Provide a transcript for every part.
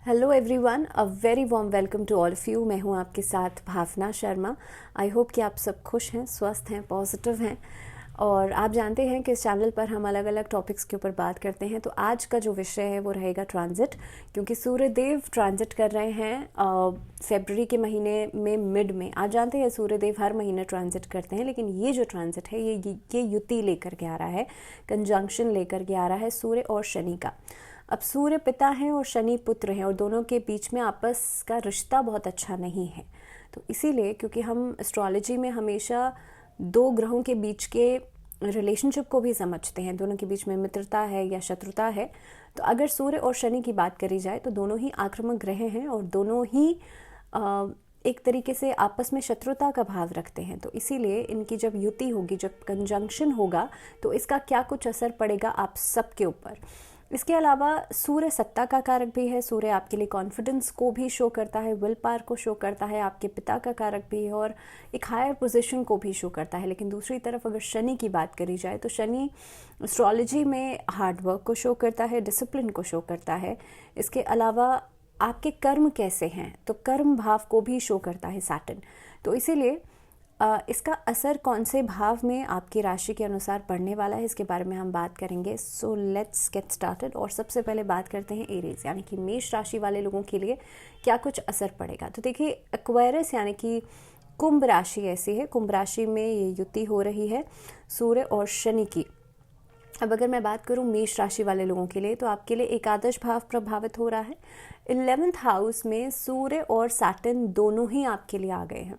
Hello everyone, a very warm welcome to all of you. मैं हूं आपके साथ भावना शर्मा। आई होप कि आप सब खुश हैं, स्वस्थ हैं, पॉजिटिव हैं। और आप जानते हैं कि इस चैनल पर हम अलग अलग टॉपिक्स के ऊपर बात करते हैं। तो आज का जो विषय है वो रहेगा ट्रांजिट, क्योंकि सूर्यदेव ट्रांजिट कर रहे हैं फरवरी के महीने में मिड में। आप जानते हैं सूर्यदेव हर महीने ट्रांजिट करते हैं, लेकिन ये जो ट्रांजिट है ये युति लेकर के आ रहा है, कंजंक्शन लेकर के आ रहा है सूर्य और शनि का। अब सूर्य पिता हैं और शनि पुत्र हैं, और दोनों के बीच में आपस का रिश्ता बहुत अच्छा नहीं है। तो इसीलिए, क्योंकि हम एस्ट्रोलॉजी में हमेशा दो ग्रहों के बीच के रिलेशनशिप को भी समझते हैं, दोनों के बीच में मित्रता है या शत्रुता है। तो अगर सूर्य और शनि की बात करी जाए तो दोनों ही आक्रामक ग्रह हैं और दोनों ही एक तरीके से आपस में शत्रुता का भाव रखते हैं। तो इसीलिए इनकी जब युति होगी, जब कंजंक्शन होगा, तो इसका क्या कुछ असर पड़ेगा आप सबके ऊपर। इसके अलावा सूर्य सत्ता का कारक भी है। सूर्य आपके लिए कॉन्फिडेंस को भी शो करता है, विल पावर को शो करता है, आपके पिता का कारक भी है और एक हायर पोजीशन को भी शो करता है। लेकिन दूसरी तरफ अगर शनि की बात करी जाए तो शनि एस्ट्रोलॉजी में हार्ड वर्क को शो करता है, डिसिप्लिन को शो करता है। इसके अलावा आपके कर्म कैसे हैं, तो कर्म भाव को भी शो करता है सैटर्न। तो इसीलिए इसका असर कौन से भाव में आपकी राशि के अनुसार पड़ने वाला है, इसके बारे में हम बात करेंगे। So let's get started. और सबसे पहले बात करते हैं एरीज यानी कि मेष राशि वाले लोगों के लिए क्या कुछ असर पड़ेगा। तो देखिए, एक्वेरियस यानी कि कुंभ राशि ऐसी है, कुंभ राशि में ये युति हो रही है सूर्य और शनि की। अब अगर मैं बात करूं मेष राशि वाले लोगों के लिए, तो आपके लिए एकादश भाव प्रभावित हो रहा है। 11th हाउस में सूर्य और सैटर्न दोनों ही आपके लिए आ गए हैं।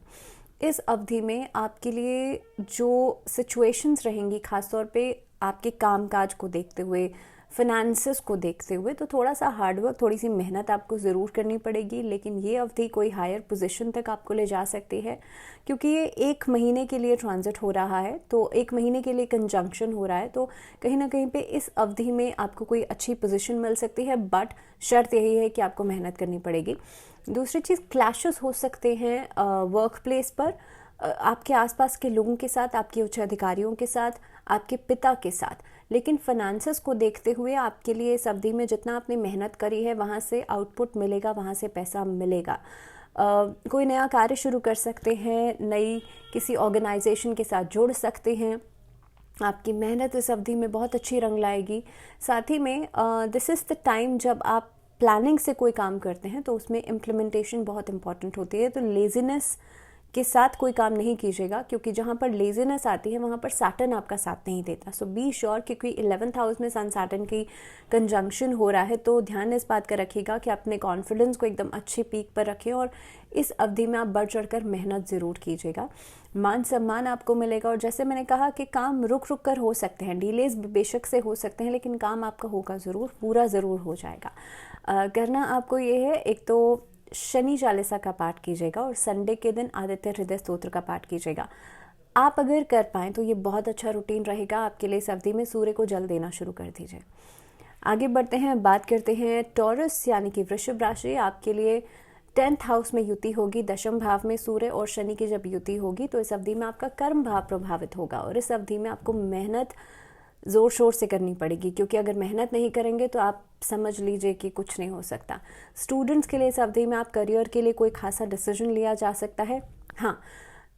इस अवधि में आपके लिए जो सिचुएशंस रहेंगी, खासतौर पे आपके कामकाज को देखते हुए, फिनेंसेस को देखते हुए, तो थोड़ा सा हार्डवर्क, थोड़ी सी मेहनत आपको ज़रूर करनी पड़ेगी। लेकिन ये अवधि कोई हायर पोजीशन तक आपको ले जा सकती है, क्योंकि ये 1 महीने के लिए ट्रांजिट हो रहा है। तो 1 महीने के लिए कंजंक्शन हो रहा है, तो कहीं ना कहीं पे इस अवधि में आपको कोई अच्छी पोजीशन मिल सकती है। बट शर्त यही है कि आपको मेहनत करनी पड़ेगी। दूसरी चीज़, क्लैशेस हो सकते हैं वर्क प्लेस पर, आपके आसपास के लोगों के साथ, आपके उच्च अधिकारियों के साथ, आपके पिता के साथ। लेकिन फाइनेंसेस को देखते हुए आपके लिए इस अवधि में जितना आपने मेहनत करी है वहाँ से आउटपुट मिलेगा, वहाँ से पैसा मिलेगा। कोई नया कार्य शुरू कर सकते हैं, नई किसी ऑर्गेनाइजेशन के साथ जुड़ सकते हैं। आपकी मेहनत इस अवधि में बहुत अच्छी रंग लाएगी। साथ ही में दिस इज़ द टाइम जब आप प्लानिंग से कोई काम करते हैं तो उसमें इम्प्लीमेंटेशन बहुत इंपॉर्टेंट होती है। तो लेजीनेस के साथ कोई काम नहीं कीजिएगा, क्योंकि जहाँ पर लेजीनेस आती है वहाँ पर सैटर्न आपका साथ नहीं देता। सो बी श्योर, क्योंकि 11th हाउस में सन सैटर्न की कंजंक्शन हो रहा है, तो ध्यान इस बात का रखिएगा कि अपने कॉन्फिडेंस को एकदम अच्छी पीक पर रखें और इस अवधि में आप बढ़ चढ़कर मेहनत ज़रूर कीजिएगा। मान सम्मान आपको मिलेगा। और जैसे मैंने कहा कि काम रुक रुक कर हो सकते हैं, डिलेज बेशक से हो सकते हैं, लेकिन काम आपका होगा ज़रूर, पूरा ज़रूर हो जाएगा। करना आपको ये है, एक तो शनि चालीसा का पाठ कीजिएगा और संडे के दिन आदित्य हृदय स्तोत्र का पाठ कीजिएगा। आप अगर कर पाएँ तो ये बहुत अच्छा रूटीन रहेगा आपके लिए। इस अवधि में सूर्य को जल देना शुरू कर दीजिए। आगे बढ़ते हैं, बात करते हैं टॉरस यानी कि वृषभ राशि। आपके लिए 10th हाउस में युति होगी, दशम भाव में सूर्य और शनि की जब युति होगी तो इस अवधि में आपका कर्म भाव प्रभावित होगा। और इस अवधि में आपको मेहनत ज़ोर शोर से करनी पड़ेगी, क्योंकि अगर मेहनत नहीं करेंगे तो आप समझ लीजिए कि कुछ नहीं हो सकता। स्टूडेंट्स के लिए इस अवधि में आप करियर के लिए कोई खासा डिसीजन लिया जा सकता है। हाँ,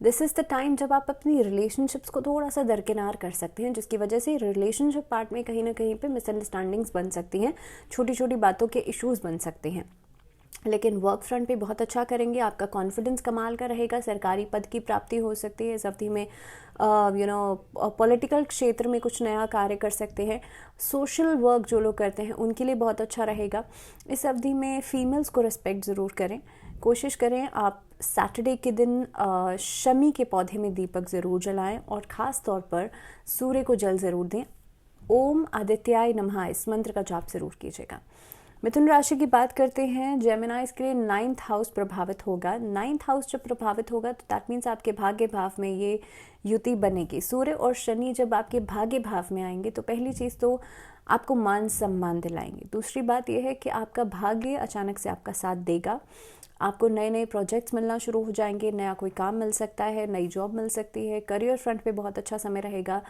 दिस इज़ द टाइम जब आप अपनी रिलेशनशिप्स को थोड़ा सा दरकिनार कर सकते हैं, जिसकी वजह से रिलेशनशिप पार्ट में कहीं ना कहीं पे मिसअंडरस्टैंडिंग्स बन सकती हैं, छोटी छोटी बातों के इश्यूज बन सकते हैं। लेकिन वर्क फ्रंट पे बहुत अच्छा करेंगे, आपका कॉन्फिडेंस कमाल का रहेगा, सरकारी पद की प्राप्ति हो सकती है इस अवधि में। पॉलिटिकल क्षेत्र में कुछ नया कार्य कर सकते हैं। सोशल वर्क जो लोग करते हैं उनके लिए बहुत अच्छा रहेगा। इस अवधि में फीमेल्स को रिस्पेक्ट ज़रूर करें। कोशिश करें आप सैटरडे के दिन शमी के पौधे में दीपक ज़रूर जलाएं और ख़ास तौर पर सूर्य को जल ज़रूर दें। ओम आदित्याय नमः इस मंत्र का जाप ज़रूर कीजिएगा। मिथुन राशि की बात करते हैं। जेमिनाइज के लिए 9th हाउस प्रभावित होगा। 9th हाउस जब प्रभावित होगा तो दैट मीन्स आपके भाग्य भाव में ये युति बनेगी। सूर्य और शनि जब आपके भाग्य भाव में आएंगे तो पहली चीज़ तो आपको मान सम्मान दिलाएंगे। दूसरी बात यह है कि आपका भाग्य अचानक से आपका साथ देगा। आपको नए नए प्रोजेक्ट्स मिलना शुरू हो जाएंगे, नया कोई काम मिल सकता है, नई जॉब मिल सकती है। करियर फ्रंट पे बहुत अच्छा समय रहेगा।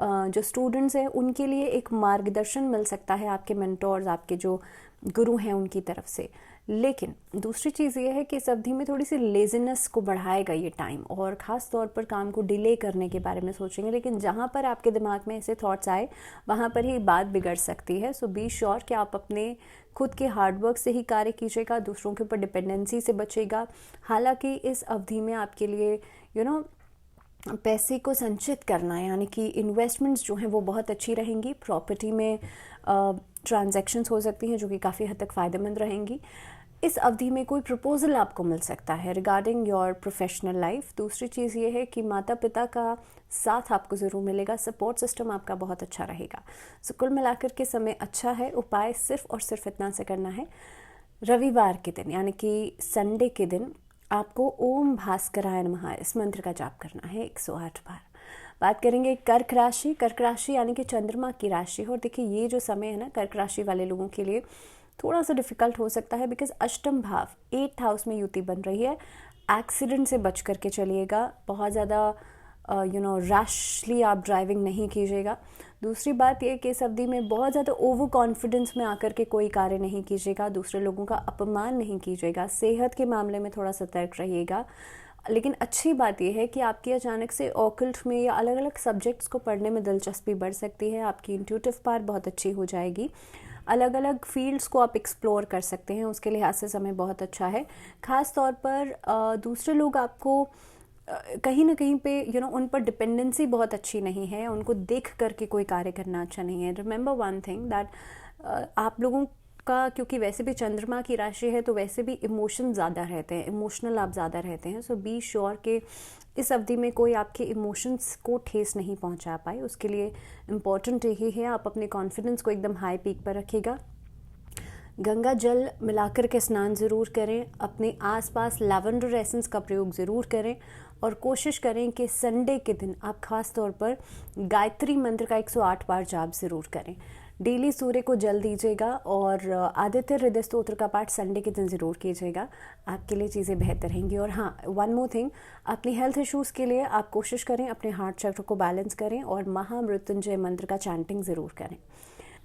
जो स्टूडेंट्स हैं उनके लिए एक मार्गदर्शन मिल सकता है, आपके मेंटोर्स, आपके जो गुरु हैं उनकी तरफ से। लेकिन दूसरी चीज़ ये है कि इस अवधि में थोड़ी सी लेज़ीनेस को बढ़ाएगा ये टाइम, और ख़ास तौर पर काम को डिले करने के बारे में सोचेंगे, लेकिन जहाँ पर आपके दिमाग में ऐसे थॉट्स आए वहाँ पर ही बात बिगड़ सकती है। सो बी श्योर कि आप अपने खुद के हार्डवर्क से ही कार्य कीजिएगा, दूसरों के ऊपर डिपेंडेंसी से बचेगा। हालांकि इस अवधि में आपके लिए पैसे को संचित करना, यानी कि इन्वेस्टमेंट्स जो हैं वो बहुत अच्छी रहेंगी। प्रॉपर्टी में ट्रांजैक्शंस हो सकती हैं जो कि काफ़ी हद तक फ़ायदेमंद रहेंगी। इस अवधि में कोई प्रपोजल आपको मिल सकता है रिगार्डिंग योर प्रोफेशनल लाइफ। दूसरी चीज़ ये है कि माता पिता का साथ आपको ज़रूर मिलेगा, सपोर्ट सिस्टम आपका बहुत अच्छा रहेगा। सो कुल मिलाकर के समय अच्छा है। उपाय सिर्फ और सिर्फ इतना से करना है, रविवार के दिन यानी कि संडे के दिन आपको ओम भास्कराय नमः इस मंत्र का जाप करना है 108 बार। बात करेंगे कर्क राशि। कर्क राशि यानी कि चंद्रमा की राशि। और देखिए ये जो समय है ना, कर्क राशि वाले लोगों के लिए थोड़ा सा डिफ़िकल्ट हो सकता है, बिकॉज अष्टम भाव 8th हाउस में युति बन रही है। एक्सीडेंट से बच करके चलिएगा, बहुत ज़्यादा रैशली आप ड्राइविंग नहीं कीजिएगा। दूसरी बात ये कि इस अवधि में बहुत ज़्यादा ओवर कॉन्फिडेंस में आकर के कोई कार्य नहीं कीजिएगा, दूसरे लोगों का अपमान नहीं कीजिएगा। सेहत के मामले में थोड़ा सतर्क रहिएगा। लेकिन अच्छी बात यह है कि आपकी अचानक से ऑकल्ट में या अलग अलग सब्जेक्ट्स को पढ़ने में दिलचस्पी बढ़ सकती है। आपकी इंट्यूटिव पावर बहुत अच्छी हो जाएगी। अलग अलग फील्ड्स को आप एक्सप्लोर कर सकते हैं, उसके लिहाज से समय बहुत अच्छा है। ख़ास तौर पर दूसरे लोग आपको कहीं ना कहीं पे उन पर डिपेंडेंसी बहुत अच्छी नहीं है, उनको देख करके कोई कार्य करना अच्छा नहीं है। रिमेंबर वन थिंग दैट आप लोगों का, क्योंकि वैसे भी चंद्रमा की राशि है तो वैसे भी इमोशन ज़्यादा रहते हैं, इमोशनल आप ज़्यादा रहते हैं। सो बी श्योर कि इस अवधि में कोई आपके इमोशंस को ठेस नहीं पहुंचा पाए। उसके लिए इम्पॉर्टेंट यही है आप अपने कॉन्फिडेंस को एकदम हाई पीक पर रखिएगा। गंगा जल मिलाकर के स्नान ज़रूर करें, अपने आसपास लैवेंडर एसेंस का प्रयोग ज़रूर करें, और कोशिश करें कि संडे के दिन आप खास तौर पर गायत्री मंत्र का 108 बार जाप ज़रूर करें। डेली सूर्य को जल दीजिएगा और आदित्य हृदय स्तोत्र का पाठ संडे के दिन ज़रूर कीजिएगा, आपके लिए चीज़ें बेहतर रहेंगी। और हाँ, वन मोर थिंग, अपनी हेल्थ इश्यूज़ के लिए आप कोशिश करें अपने हार्ट चक्र को बैलेंस करें और महामृत्युंजय मंत्र का चैंटिंग ज़रूर करें।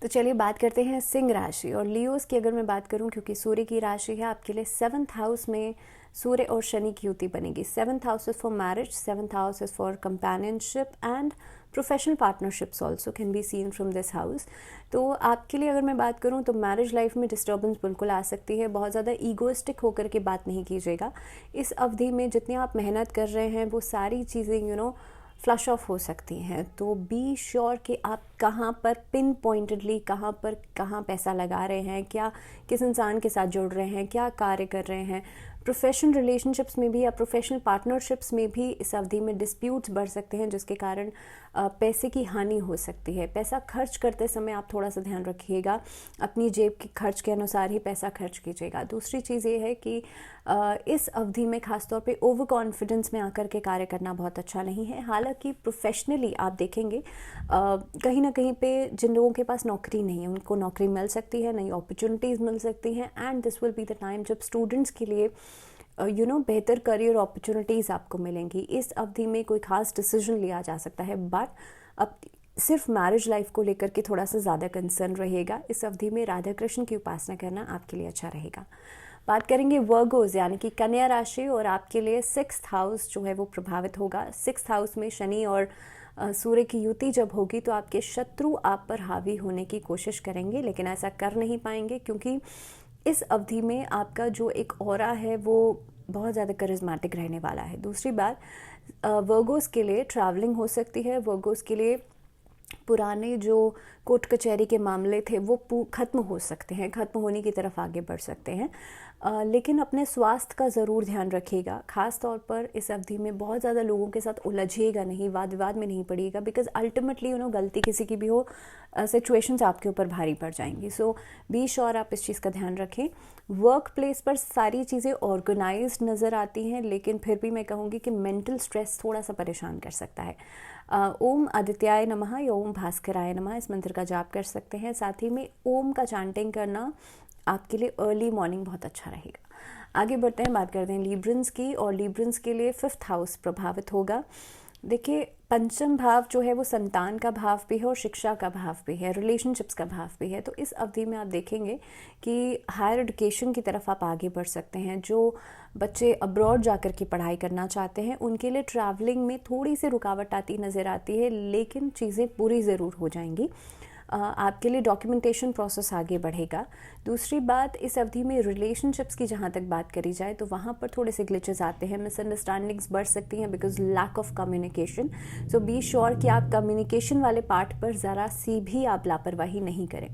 तो चलिए बात करते हैं सिंह राशि और लियोस की। अगर मैं बात करूं, क्योंकि सूर्य की राशि है, आपके लिए 7th हाउस में सूर्य और शनि की युति बनेगी। 7th house is for marriage, 7th house is for companionship and professional partnerships also can be seen from this house. तो आपके लिए अगर मैं बात करूं तो मैरिज लाइफ में डिस्टर्बेंस बिल्कुल आ सकती है। बहुत ज़्यादा ईगोइस्टिक होकर के बात नहीं कीजिएगा। इस अवधि में जितनी आप मेहनत कर रहे हैं वो सारी चीज़ें फ्लश ऑफ हो सकती हैं। तो बी श्योर कि आप कहाँ पर पिन पॉइंटेडली कहाँ पैसा लगा रहे हैं, क्या किस इंसान के साथ जुड़ रहे हैं, क्या कार्य कर रहे हैं। प्रोफेशनल रिलेशनशिप्स में भी या प्रोफेशनल पार्टनरशिप्स में भी इस अवधि में डिस्प्यूट्स बढ़ सकते हैं, जिसके कारण पैसे की हानि हो सकती है। पैसा खर्च करते समय आप थोड़ा सा ध्यान रखिएगा, अपनी जेब के खर्च के अनुसार ही पैसा खर्च कीजिएगा। दूसरी चीज़ ये है कि इस अवधि में खासतौर पे ओवर कॉन्फिडेंस में आकर के कार्य करना बहुत अच्छा नहीं है। हालांकि प्रोफेशनली आप देखेंगे कहीं ना कहीं पे जिन लोगों के पास नौकरी नहीं है उनको नौकरी मिल सकती है, नई अपॉर्चुनिटीज़ मिल सकती हैं। And this will be the time जब स्टूडेंट्स के लिए बेहतर करियर अपॉर्चुनिटीज़ आपको मिलेंगी। इस अवधि में कोई खास डिसीजन लिया जा सकता है, बट अब सिर्फ मैरिज लाइफ को लेकर के थोड़ा सा ज़्यादा कंसर्न रहेगा। इस अवधि में राधा कृष्ण की उपासना करना आपके लिए अच्छा रहेगा। बात करेंगे वर्गोज यानी कि कन्या राशि, और आपके लिए 6th हाउस जो है वो प्रभावित होगा। 6th हाउस में शनि और सूर्य की युति जब होगी तो आपके शत्रु आप पर हावी होने की कोशिश करेंगे, लेकिन ऐसा कर नहीं पाएंगे, क्योंकि इस अवधि में आपका जो एक ऑरा है वो बहुत ज़्यादा करिश्मेटिक रहने वाला है। दूसरी बात, वर्गोस के लिए ट्रैवलिंग हो सकती है। वर्गोस के लिए पुराने जो कोर्ट कचहरी के मामले थे वो ख़त्म हो सकते हैं, ख़त्म होने की तरफ आगे बढ़ सकते हैं। लेकिन अपने स्वास्थ्य का ज़रूर ध्यान रखिएगा। ख़ास तौर पर इस अवधि में बहुत ज़्यादा लोगों के साथ उलझिएगा नहीं, वाद विवाद में नहीं पड़िएगा, बिकॉज अल्टीमेटली गलती किसी की भी हो, सिचुएशंस आपके ऊपर भारी पड़ जाएंगी। सो बी श्योर आप इस चीज़ का ध्यान रखें। वर्क प्लेस पर सारी चीज़ें ऑर्गेनाइज्ड नज़र आती हैं, लेकिन फिर भी मैं कहूँगी कि मेंटल स्ट्रेस थोड़ा सा परेशान कर सकता है। ओम आदित्याय नमः या ओम भास्कराय नमः इस मंत्र का जाप कर सकते हैं। साथ ही में ओम का चैंटिंग करना आपके लिए अर्ली मॉर्निंग बहुत अच्छा रहेगा। आगे बढ़ते हैं, बात करते हैं लीब्रंस की, और लीब्रंस के लिए 5th हाउस प्रभावित होगा। देखिए, पंचम भाव जो है वो संतान का भाव भी है और शिक्षा का भाव भी है, रिलेशनशिप्स का भाव भी है। तो इस अवधि में आप देखेंगे कि हायर एजुकेशन की तरफ आप आगे बढ़ सकते हैं। जो बच्चे अब्रॉड जाकर के पढ़ाई करना चाहते हैं उनके लिए ट्रैवलिंग में थोड़ी सी रुकावट आती नज़र आती है, लेकिन चीज़ें पूरी ज़रूर हो जाएंगी। आपके लिए डॉक्यूमेंटेशन प्रोसेस आगे बढ़ेगा। दूसरी बात, इस अवधि में रिलेशनशिप्स की जहाँ तक बात करी जाए तो वहाँ पर थोड़े से ग्लिचेस आते हैं, मिसअंडरस्टैंडिंग्स बढ़ सकती हैं because lack of communication. So be sure कि आप कम्युनिकेशन वाले पार्ट पर ज़रा सी भी आप लापरवाही नहीं करें।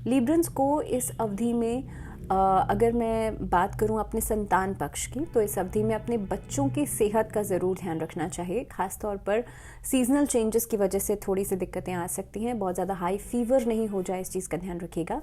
लिब्रंस को इस अवधि में अगर मैं बात करूं अपने संतान पक्ष की, तो इस अवधि में अपने बच्चों की सेहत का ज़रूर ध्यान रखना चाहिए। ख़ास तौर पर सीजनल चेंजेस की वजह से थोड़ी सी दिक्कतें आ सकती हैं। बहुत ज़्यादा हाई फीवर नहीं हो जाए, इस चीज़ का ध्यान रखिएगा।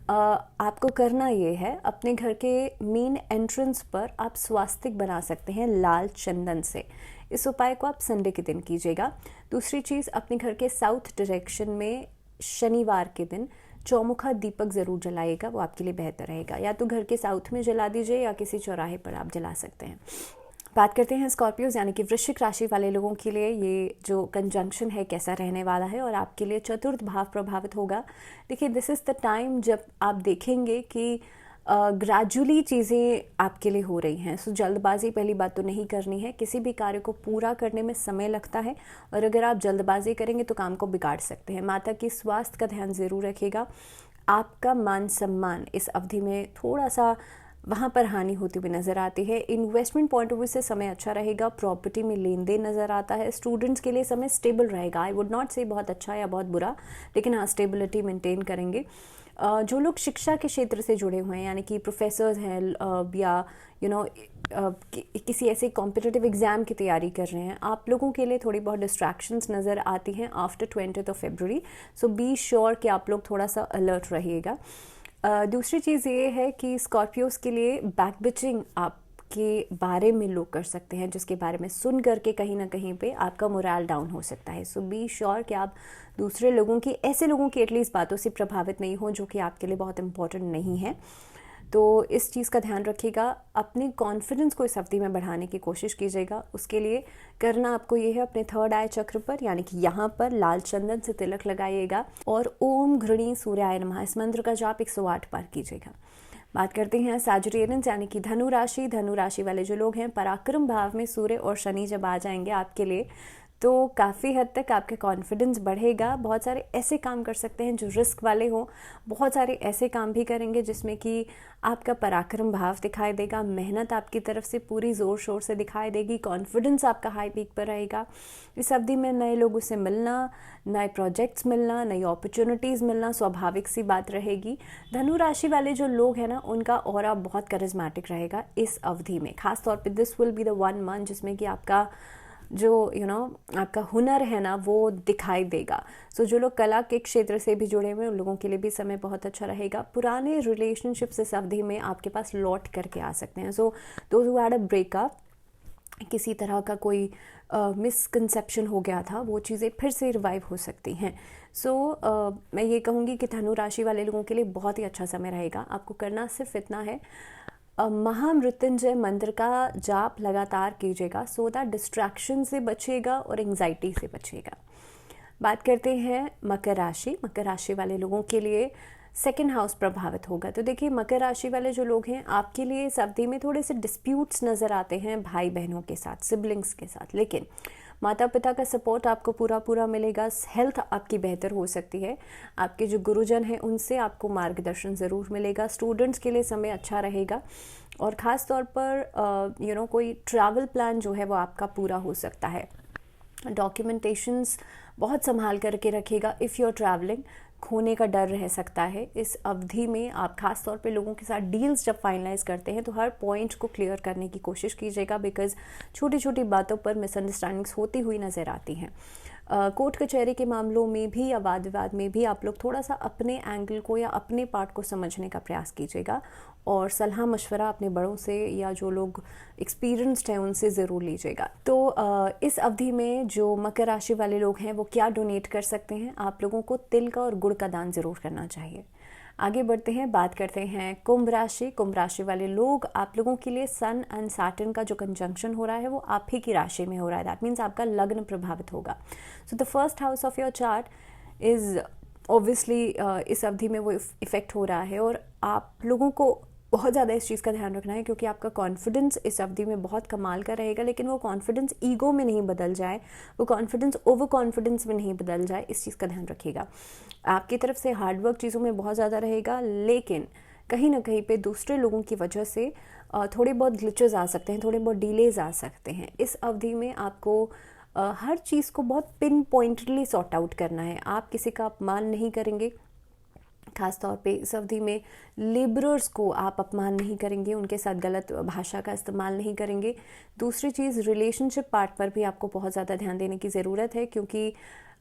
आपको करना ये है, अपने घर के मेन एंट्रेंस पर आप स्वास्तिक बना सकते हैं लाल चंदन से। इस उपाय को आप संडे के दिन कीजिएगा। दूसरी चीज़, अपने घर के साउथ डायरेक्शन में शनिवार के दिन चौमुखा दीपक ज़रूर जलाइएगा, वो आपके लिए बेहतर रहेगा। या तो घर के साउथ में जला दीजिए या किसी चौराहे पर आप जला सकते हैं। बात करते हैं स्कॉर्पियोज यानी कि वृश्चिक राशि वाले लोगों के लिए ये जो कंजंक्शन है कैसा रहने वाला है और आपके लिए चतुर्थ भाव प्रभावित होगा। देखिए, दिस इज़ द टाइम जब आप देखेंगे कि ग्रेजुअली चीज़ें आपके लिए हो रही हैं। सो जल्दबाजी पहली बात तो नहीं करनी है। किसी भी कार्य को पूरा करने में समय लगता है और अगर आप जल्दबाजी करेंगे तो काम को बिगाड़ सकते हैं। माता की स्वास्थ्य का ध्यान ज़रूर रखिएगा। आपका मान सम्मान इस अवधि में थोड़ा सा वहाँ पर हानि होती हुई नज़र आती है। इन्वेस्टमेंट पॉइंट ऑफ व्यू से समय अच्छा रहेगा। प्रॉपर्टी में लेन देन नज़र आता है। स्टूडेंट्स के लिए समय स्टेबल रहेगा। आई वुड नॉट से बहुत अच्छा या बहुत बुरा, लेकिन हाँ, स्टेबिलिटी मेंटेन करेंगे। जो लोग शिक्षा के क्षेत्र से जुड़े हुए हैं यानी कि प्रोफेसर्स हैं या किसी ऐसे कॉम्पिटिटिव एग्ज़ाम की तैयारी कर रहे हैं, आप लोगों के लिए थोड़ी बहुत डिस्ट्रैक्शंस नज़र आती हैं after 20 February. So be sure कि आप लोग थोड़ा सा अलर्ट रहिएगा। दूसरी चीज़ ये है कि स्कॉर्पियोज के लिए बैक बिचिंग आपके बारे में लोग कर सकते हैं, जिसके बारे में सुन करके कहीं ना कहीं पे आपका मोरल डाउन हो सकता है। सो बी श्योर कि आप दूसरे लोगों की, ऐसे लोगों की एटलीस्ट बातों से प्रभावित नहीं हो जो कि आपके लिए बहुत इंपॉर्टेंट नहीं है। तो इस चीज़ का ध्यान रखिएगा। अपने कॉन्फिडेंस को इस अवधि में बढ़ाने की कोशिश कीजिएगा। उसके लिए करना आपको ये है, अपने थर्ड आई चक्र पर यानी कि यहाँ पर लाल चंदन से तिलक लगाइएगा और ओम घृणी सूर्याय नमः इस मंत्र का जाप 108 बार कीजिएगा। बात करते हैं सैजिटेरियंस यानी कि धनु राशि। धनु राशि वाले जो लोग हैं, पराक्रम भाव में सूर्य और शनि जब आ जाएंगे आपके लिए तो काफ़ी हद तक आपके कॉन्फिडेंस बढ़ेगा। बहुत सारे ऐसे काम कर सकते हैं जो रिस्क वाले हों। बहुत सारे ऐसे काम भी करेंगे जिसमें कि आपका पराक्रम भाव दिखाई देगा। मेहनत आपकी तरफ से पूरी ज़ोर शोर से दिखाई देगी। कॉन्फिडेंस आपका हाई पीक पर रहेगा। इस अवधि में नए लोगों से मिलना, नए प्रोजेक्ट्स मिलना, नई अपॉर्चुनिटीज़ मिलना स्वाभाविक सी बात रहेगी। धनु राशि वाले जो लोग हैं ना, उनका ऑरा बहुत करिज्मेटिक रहेगा इस अवधि में। खास तौर पे this will be the 1 month जिसमें कि आपका जो आपका हुनर है ना वो दिखाई देगा। सो जो लोग कला के क्षेत्र से भी जुड़े हुए हैं उन लोगों के लिए भी समय बहुत अच्छा रहेगा। पुराने रिलेशनशिप्स इस अवधि में आपके पास लौट करके आ सकते हैं। So those who had a breakup, किसी तरह का कोई मिसकंसेप्शन हो गया था, वो चीज़ें फिर से रिवाइव हो सकती हैं। सो मैं ये कहूँगी कि धनु राशि वाले लोगों के लिए बहुत ही अच्छा समय रहेगा। आपको करना सिर्फ इतना है, महामृत्युंजय मंत्र का जाप लगातार कीजिएगा सो दैट डिस्ट्रैक्शन से बचिएगा और एंग्जाइटी से बचिएगा। बात करते हैं मकर राशि। मकर राशि वाले लोगों के लिए सेकंड हाउस प्रभावित होगा। तो देखिए, मकर राशि वाले जो लोग हैं आपके लिए इस अवधि में थोड़े से डिस्प्यूट्स नज़र आते हैं भाई बहनों के साथ, सिबलिंग्स के साथ, लेकिन माता पिता का सपोर्ट आपको पूरा मिलेगा। हेल्थ आपकी बेहतर हो सकती है। आपके जो गुरुजन हैं उनसे आपको मार्गदर्शन ज़रूर मिलेगा। स्टूडेंट्स के लिए समय अच्छा रहेगा और ख़ास तौर पर कोई ट्रैवल प्लान जो है वो आपका पूरा हो सकता है। डॉक्यूमेंटेशंस बहुत संभाल करके रखिएगा। इफ़ यू आर ट्रैवलिंग, खोने का डर रह सकता है। इस अवधि में आप खास तौर पे लोगों के साथ डील्स जब फाइनलाइज करते हैं तो हर पॉइंट को क्लियर करने की कोशिश कीजिएगा, बिकॉज छोटी छोटी बातों पर मिसअंडरस्टैंडिंग्स होती हुई नज़र आती हैं। कोर्ट कचहरी के मामलों में भी या वाद विवाद में भी आप लोग थोड़ा सा अपने एंगल को या अपने पार्ट को समझने का प्रयास कीजिएगा और सलाह मशवरा अपने बड़ों से या जो लोग एक्सपीरियंस्ड हैं उनसे ज़रूर लीजिएगा। तो इस अवधि में जो मकर राशि वाले लोग हैं वो क्या डोनेट कर सकते हैं? आप लोगों को तिल का और गुड़ का दान ज़रूर करना चाहिए। आगे बढ़ते हैं, बात करते हैं कुंभ राशि। कुंभ राशि वाले लोग, आप लोगों के लिए सन एंड सैटर्न का जो कंजंक्शन हो रहा है वो आप ही की राशि में हो रहा है। दैट मीन्स आपका लग्न प्रभावित होगा। So the first house of your chart is obviously इस अवधि में वो इफ़ेक्ट हो रहा है, और आप लोगों को बहुत ज़्यादा इस चीज़ का ध्यान रखना है क्योंकि आपका कॉन्फिडेंस इस अवधि में बहुत कमाल का रहेगा, लेकिन वो कॉन्फिडेंस ईगो में नहीं बदल जाए, वो कॉन्फिडेंस ओवर कॉन्फिडेंस में नहीं बदल जाए, इस चीज़ का ध्यान रखिएगा। आपकी तरफ से हार्डवर्क चीज़ों में बहुत ज़्यादा रहेगा, लेकिन कहीं ना कहीं पे दूसरे लोगों की वजह से थोड़े बहुत ग्लिचेस आ सकते हैं, थोड़े बहुत डिलेज आ सकते हैं। इस अवधि में आपको हर चीज़ को बहुत पिन पॉइंटली सॉर्ट आउट करना है। आप किसी का अपमान नहीं करेंगे, खास तौर पे इस अवधि में लेबरर्स को आप अपमान नहीं करेंगे, उनके साथ गलत भाषा का इस्तेमाल नहीं करेंगे। दूसरी चीज़, रिलेशनशिप पार्ट पर भी आपको बहुत ज़्यादा ध्यान देने की ज़रूरत है, क्योंकि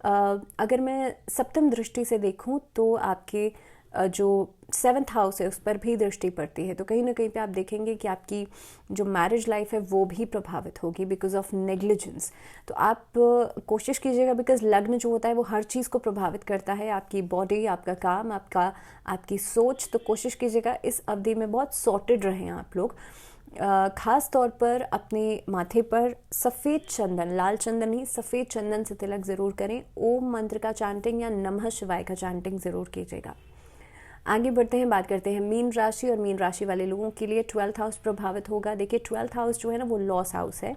अगर मैं सप्तम दृष्टि से देखूं तो आपके जो 7th हाउस है उस पर भी दृष्टि पड़ती है, तो कहीं ना कहीं पे आप देखेंगे कि आपकी जो मैरिज लाइफ है वो भी प्रभावित होगी बिकॉज ऑफ नेग्लिजेंस। तो आप कोशिश कीजिएगा, बिकॉज लग्न जो होता है वो हर चीज़ को प्रभावित करता है, आपकी बॉडी, आपका काम, आपकी सोच। तो कोशिश कीजिएगा इस अवधि में बहुत सॉर्टेड रहें आप लोग। ख़ास तौर पर अपने माथे पर सफ़ेद चंदन, लाल चंदन नहीं, सफ़ेद चंदन से तिलक ज़रूर करें। ओम मंत्र का चांटिंग या नमः शिवाय का चांटिंग ज़रूर कीजिएगा। आगे बढ़ते हैं, बात करते हैं मीन राशि। और मीन राशि वाले लोगों के लिए 12th हाउस प्रभावित होगा। देखिए 12th हाउस जो है ना वो लॉस हाउस है,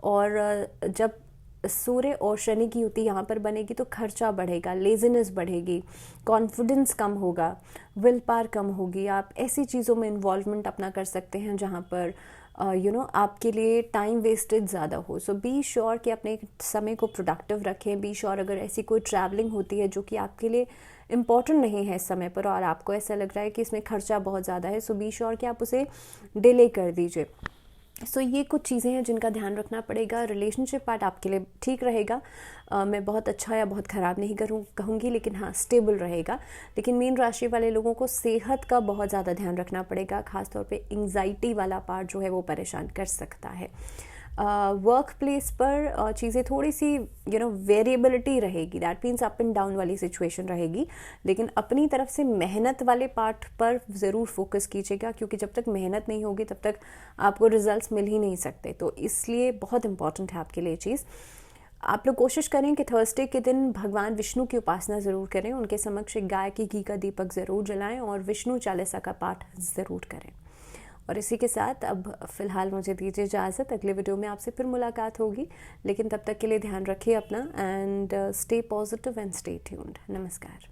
और जब सूर्य और शनि की युति यहाँ पर बनेगी तो खर्चा बढ़ेगा, लेजीनेस बढ़ेगी, कॉन्फिडेंस कम होगा, विल पावर कम होगी। आप ऐसी चीज़ों में इन्वॉल्वमेंट अपना कर सकते हैं जहाँ पर आपके लिए टाइम वेस्टेज ज़्यादा हो। सो बी श्योर कि अपने समय को प्रोडक्टिव रखें। बी श्योर अगर ऐसी कोई ट्रैवलिंग होती है जो कि आपके लिए इम्पॉर्टेंट नहीं है इस समय पर, और आपको ऐसा लग रहा है कि इसमें खर्चा बहुत ज़्यादा है, सो बी श्योर कि आप उसे डिले कर दीजिए। सो ये कुछ चीज़ें हैं जिनका ध्यान रखना पड़ेगा। रिलेशनशिप पार्ट आपके लिए ठीक रहेगा, मैं बहुत अच्छा या बहुत ख़राब नहीं कहूँगी, लेकिन हाँ स्टेबल रहेगा। लेकिन मीन राशि वाले लोगों को सेहत का बहुत ज़्यादा ध्यान रखना पड़ेगा, खासतौर पे एंग्जाइटी वाला पार्ट जो है वो परेशान कर सकता है। वर्क प्लेस पर चीज़ें थोड़ी सी वेरिएबिलिटी रहेगी, that means up and down वाली सिचुएशन रहेगी, लेकिन अपनी तरफ से मेहनत वाले पार्ट पर ज़रूर फोकस कीजिएगा, क्योंकि जब तक मेहनत नहीं होगी तब तक आपको रिजल्ट्स मिल ही नहीं सकते। तो इसलिए बहुत इंपॉर्टेंट है आपके लिए चीज़। आप लोग कोशिश करें कि थर्सडे के दिन भगवान विष्णु की उपासना ज़रूर करें, उनके समक्ष एक गाय की घी का दीपक ज़रूर जलाएं और विष्णु चालीसा का पाठ ज़रूर करें। और इसी के साथ अब फ़िलहाल मुझे दीजिए इजाज़त, अगले वीडियो में आपसे फिर मुलाकात होगी, लेकिन तब तक के लिए ध्यान रखिए अपना, and stay positive and stay tuned. नमस्कार।